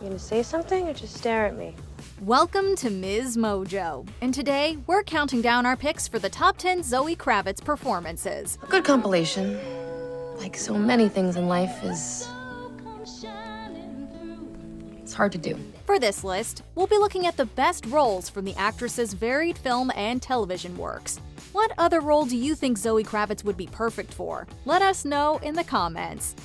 You gonna say something or just stare at me? Welcome to MsMojo, and today we're counting down our picks for the top 10 Zoe Kravitz performances. A good compilation, like so many things in life, it's hard to do. For this list, we'll be looking at the best roles from the actress's varied film and television works. What other role do you think Zoe Kravitz would be perfect for? Let us know in the comments.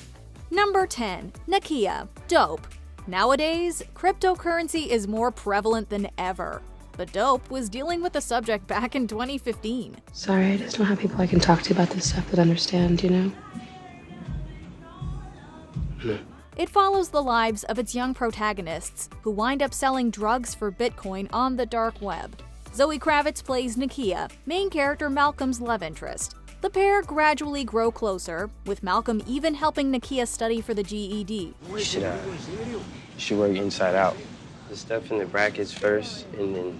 Number 10. Nakia, Dope. Nowadays, cryptocurrency is more prevalent than ever. But Dope was dealing with the subject back in 2015. Sorry, I just don't have people I can talk to about this stuff that understand, you know? It follows the lives of its young protagonists, who wind up selling drugs for Bitcoin on the dark web. Zoe Kravitz plays Nakia, main character Malcolm's love interest. The pair gradually grow closer, with Malcolm even helping Nakia study for the GED. You should work inside out. The stuff in the brackets first, and then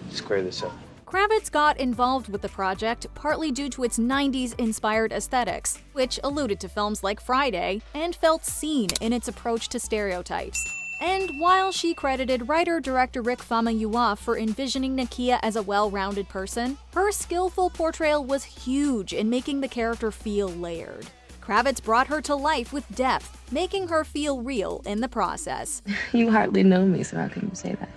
square this up. Kravitz got involved with the project partly due to its 90s-inspired aesthetics, which alluded to films like Friday, and felt seen in its approach to stereotypes. And while she credited writer-director Rick Famuyiwa for envisioning Nakia as a well-rounded person, her skillful portrayal was huge in making the character feel layered. Kravitz brought her to life with depth, making her feel real in the process. You hardly know me, so how can you say that?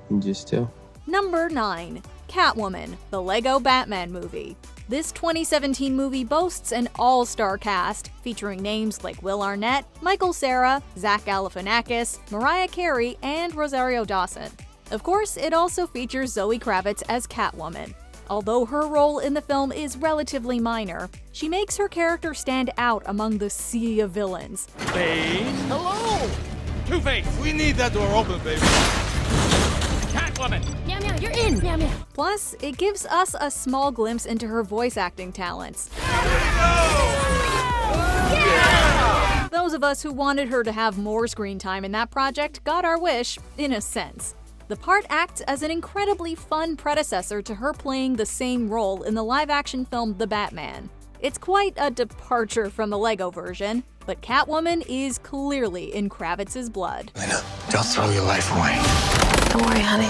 You just do. Number 9. Catwoman, the Lego Batman movie. This 2017 movie boasts an all-star cast, featuring names like Will Arnett, Michael Cera, Zach Galifianakis, Mariah Carey, and Rosario Dawson. Of course, it also features Zoe Kravitz as Catwoman. Although her role in the film is relatively minor, she makes her character stand out among the sea of villains. Face, hello! Two-Face, we need that door open, baby. Catwoman! Meow meow, you're in! Meow meow. Plus, it gives us a small glimpse into her voice acting talents. Yeah! Those of us who wanted her to have more screen time in that project got our wish, in a sense. The part acts as an incredibly fun predecessor to her playing the same role in the live-action film The Batman. It's quite a departure from the Lego version, but Catwoman is clearly in Kravitz's blood. Selina, don't throw your life away. Don't worry, honey.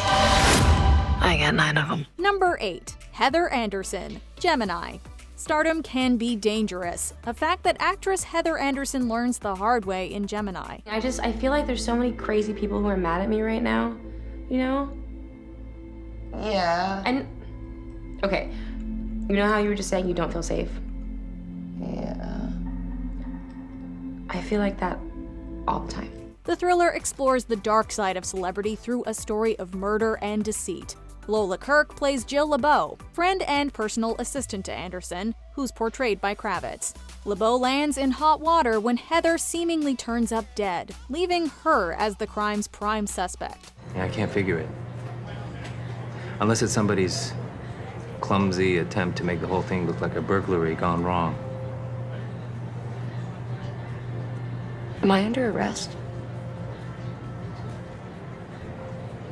I got 9 of them. Number 8. Heather Anderson, Gemini. Stardom can be dangerous, a fact that actress Heather Anderson learns the hard way in Gemini. I feel like there's so many crazy people who are mad at me right now, you know? Yeah. And, okay, you know how you were just saying you don't feel safe? Yeah. I feel like that all the time. The thriller explores the dark side of celebrity through a story of murder and deceit. Lola Kirk plays Jill LeBeau, friend and personal assistant to Anderson, who's portrayed by Kravitz. LeBeau lands in hot water when Heather seemingly turns up dead, leaving her as the crime's prime suspect. Yeah, I can't figure it. Unless it's somebody's clumsy attempt to make the whole thing look like a burglary gone wrong. Am I under arrest?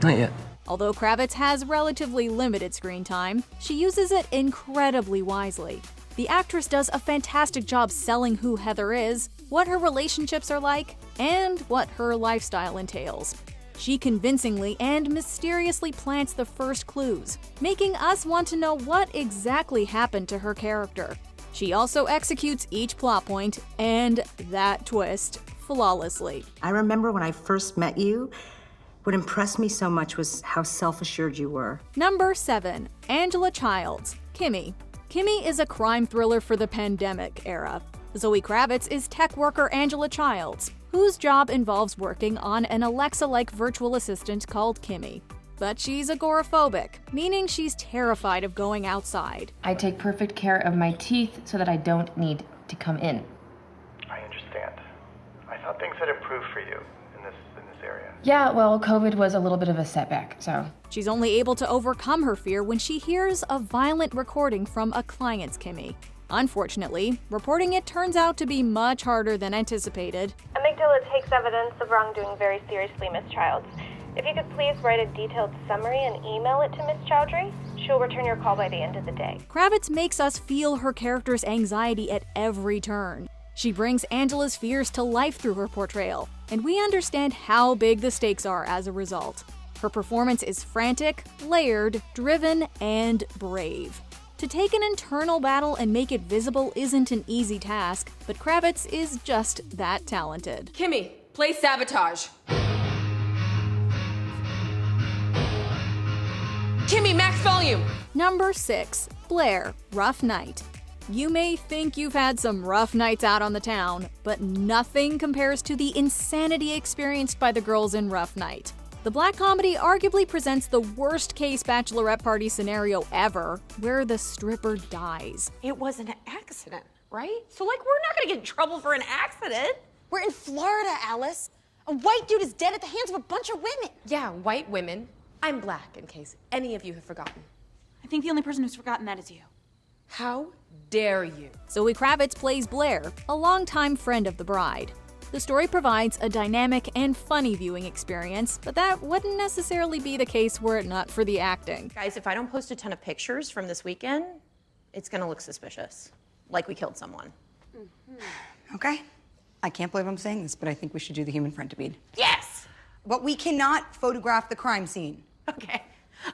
Not yet. Although Kravitz has relatively limited screen time, she uses it incredibly wisely. The actress does a fantastic job selling who Heather is, what her relationships are like, and what her lifestyle entails. She convincingly and mysteriously plants the first clues, making us want to know what exactly happened to her character. She also executes each plot point and that twist flawlessly. I remember when I first met you, what impressed me so much was how self-assured you were. Number 7. Angela Childs, Kimmy. Kimmy is a crime thriller for the pandemic era. Zoe Kravitz is tech worker Angela Childs, whose job involves working on an Alexa-like virtual assistant called Kimmy. But she's agoraphobic, meaning she's terrified of going outside. I take perfect care of my teeth so that I don't need to come in. I understand. I thought things had improved for you in this area. Yeah, well, COVID was a little bit of a setback, so. She's only able to overcome her fear when she hears a violent recording from a client's Kimmy. Unfortunately, reporting it turns out to be much harder than anticipated. Amygdala takes evidence of wrongdoing very seriously, Miss Childs. If you could please write a detailed summary and email it to Miss Chowdhury, she'll return your call by the end of the day. Kravitz makes us feel her character's anxiety at every turn. She brings Angela's fears to life through her portrayal, and we understand how big the stakes are as a result. Her performance is frantic, layered, driven, and brave. To take an internal battle and make it visible isn't an easy task, but Kravitz is just that talented. Kimmy, play Sabotage. Kimmy, max volume. Number 6. Blair, Rough Night. You may think you've had some rough nights out on the town, but nothing compares to the insanity experienced by the girls in Rough Night. The black comedy arguably presents the worst-case bachelorette party scenario ever, where the stripper dies. It was an accident, right? So, like, we're not gonna get in trouble for an accident. We're in Florida, Alice. A white dude is dead at the hands of a bunch of women. Yeah, white women. I'm black, in case any of you have forgotten. I think the only person who's forgotten that is you. How dare you? Zoe Kravitz plays Blair, a longtime friend of the bride. The story provides a dynamic and funny viewing experience, but that wouldn't necessarily be the case were it not for the acting. Guys, if I don't post a ton of pictures from this weekend, it's gonna look suspicious. Like we killed someone. Okay. I can't believe I'm saying this, but I think we should do the human centipede. Yes! But we cannot photograph the crime scene. Okay.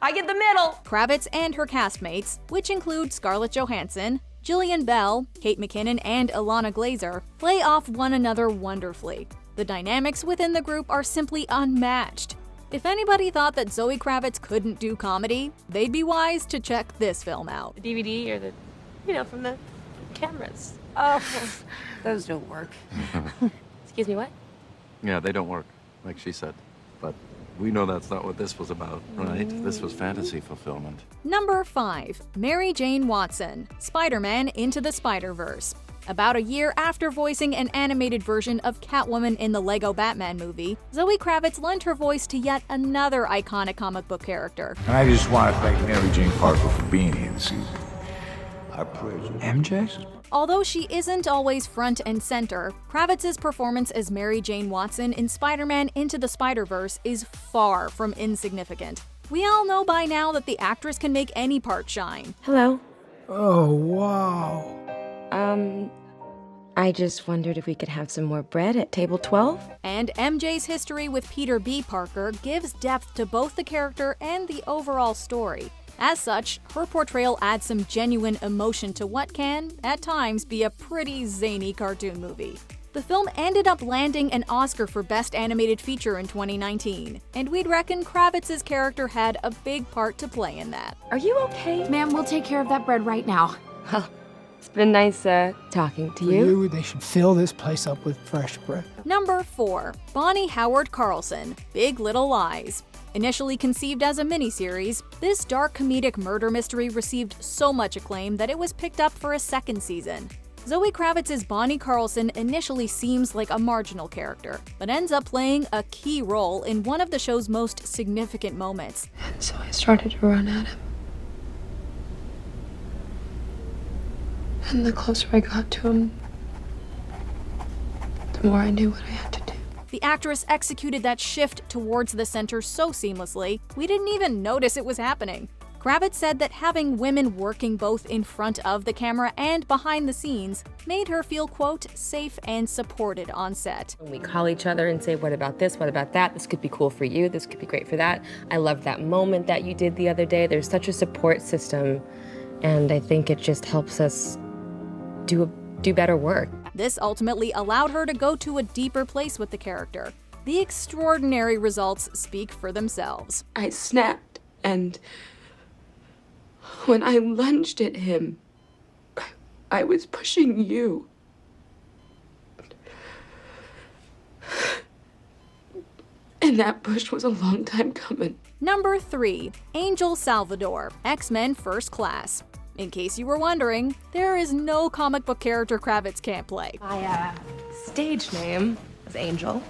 I get the middle. Kravitz and her castmates, which include Scarlett Johansson, Jillian Bell, Kate McKinnon, and Ilana Glazer, play off one another wonderfully. The dynamics within the group are simply unmatched. If anybody thought that Zoe Kravitz couldn't do comedy, they'd be wise to check this film out. The DVD or from the cameras. Oh, those don't work. Excuse me, what? Yeah, they don't work, like she said. But we know that's not what this was about, right? This was fantasy fulfillment. Number 5. Mary Jane Watson, Spider-Man Into the Spider-Verse. About a year after voicing an animated version of Catwoman in the Lego Batman movie, Zoe Kravitz lent her voice to yet another iconic comic book character. And I just want to thank Mary Jane Parker for being here this evening. I praise her. MJ? Although she isn't always front and center, Kravitz's performance as Mary Jane Watson in Spider-Man Into the Spider-Verse is far from insignificant. We all know by now that the actress can make any part shine. Hello. Oh, wow. I just wondered if we could have some more bread at table 12? And MJ's history with Peter B. Parker gives depth to both the character and the overall story. As such, her portrayal adds some genuine emotion to what can, at times, be a pretty zany cartoon movie. The film ended up landing an Oscar for Best Animated Feature in 2019, and we'd reckon Kravitz's character had a big part to play in that. Are you okay? Ma'am, we'll take care of that bread right now. Well, it's been nice talking to For you. you, they should fill this place up with fresh bread. Number 4. Bonnie Howard Carlson, Big Little Lies. Initially conceived as a miniseries, this dark comedic murder mystery received so much acclaim that it was picked up for a second season. Zoe Kravitz's Bonnie Carlson initially seems like a marginal character, but ends up playing a key role in one of the show's most significant moments. And so I started to run at him. And the closer I got to him, the more I knew what I had to do. The actress executed that shift towards the center so seamlessly, we didn't even notice it was happening. Kravitz said that having women working both in front of the camera and behind the scenes made her feel, quote, safe and supported on set. We call each other and say, what about this, what about that? This could be cool for you, this could be great for that. I loved that moment that you did the other day. There's such a support system, and I think it just helps us do better work. This ultimately allowed her to go to a deeper place with the character. The extraordinary results speak for themselves. I snapped, and when I lunged at him, I was pushing you. And that push was a long time coming. Number 3. Angel Salvador, X-Men First Class. In case you were wondering, there is no comic book character Kravitz can't play. My stage name is Angel.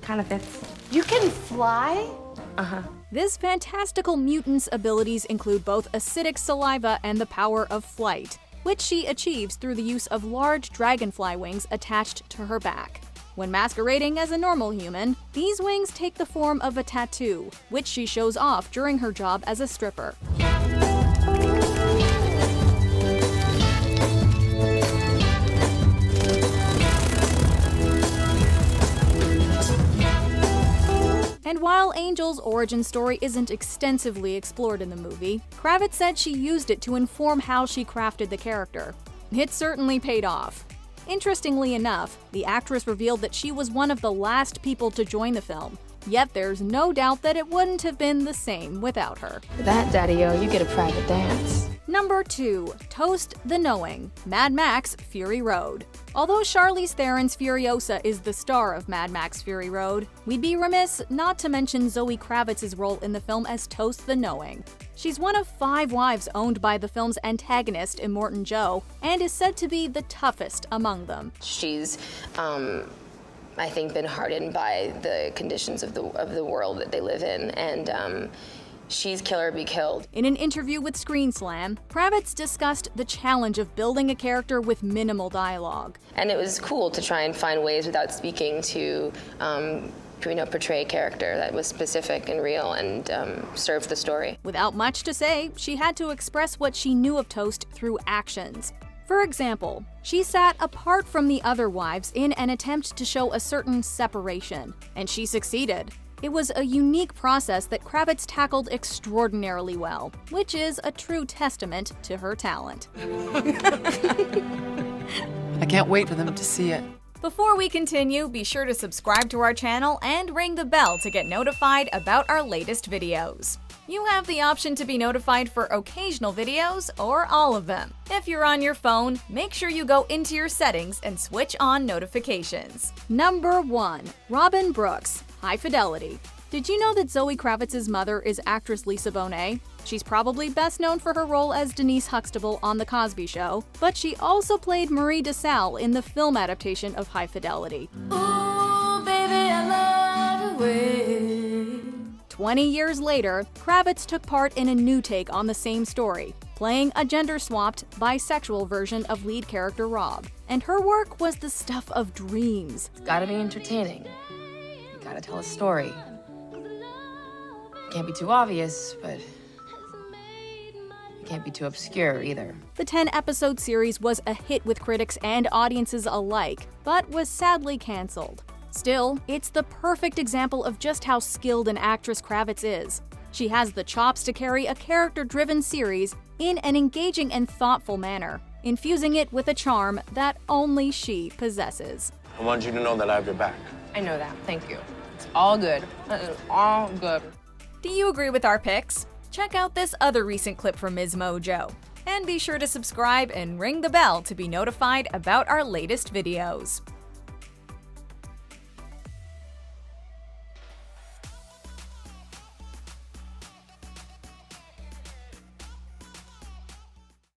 Kind of fits. You can fly? Uh-huh. This fantastical mutant's abilities include both acidic saliva and the power of flight, which she achieves through the use of large dragonfly wings attached to her back. When masquerading as a normal human, these wings take the form of a tattoo, which she shows off during her job as a stripper. And while Angel's origin story isn't extensively explored in the movie, Kravitz said she used it to inform how she crafted the character. It certainly paid off. Interestingly enough, the actress revealed that she was one of the last people to join the film, yet there's no doubt that it wouldn't have been the same without her. For that, Daddy-O, you get a private dance. Number 2. Toast the Knowing, Mad Max Fury Road. Although Charlize Theron's Furiosa is the star of Mad Max Fury Road, we'd be remiss not to mention Zoe Kravitz's role in the film as Toast the Knowing. She's one of 5 wives owned by the film's antagonist, Immortan Joe, and is said to be the toughest among them. She's, I think, been hardened by the conditions of the world that they live in, and she's kill or be killed. In an interview with Screen Slam, Kravitz discussed the challenge of building a character with minimal dialogue. And it was cool to try and find ways without speaking to portray a character that was specific and real and served the story. Without much to say, she had to express what she knew of Toast through actions. For example, she sat apart from the other wives in an attempt to show a certain separation, and she succeeded. It was a unique process that Kravitz tackled extraordinarily well, which is a true testament to her talent. I can't wait for them to see it. Before we continue, be sure to subscribe to our channel and ring the bell to get notified about our latest videos. You have the option to be notified for occasional videos or all of them. If you're on your phone, make sure you go into your settings and switch on notifications. Number 1. Robin Brooks, High Fidelity. Did you know that Zoe Kravitz's mother is actress Lisa Bonet? She's probably best known for her role as Denise Huxtable on The Cosby Show, but she also played Marie DeSalle in the film adaptation of High Fidelity. Ooh, baby, I love the way. 20 years later, Kravitz took part in a new take on the same story, playing a gender-swapped, bisexual version of lead character Rob. And her work was the stuff of dreams. It's gotta be entertaining. You gotta tell a story. Can't be too obvious, but can't be too obscure either. The 10-episode series was a hit with critics and audiences alike, but was sadly canceled. Still, it's the perfect example of just how skilled an actress Kravitz is. She has the chops to carry a character-driven series in an engaging and thoughtful manner, infusing it with a charm that only she possesses. I want you to know that I have your back. I know that, thank you. It's all good. It's all good. Do you agree with our picks? Check out this other recent clip from MsMojo. And be sure to subscribe and ring the bell to be notified about our latest videos.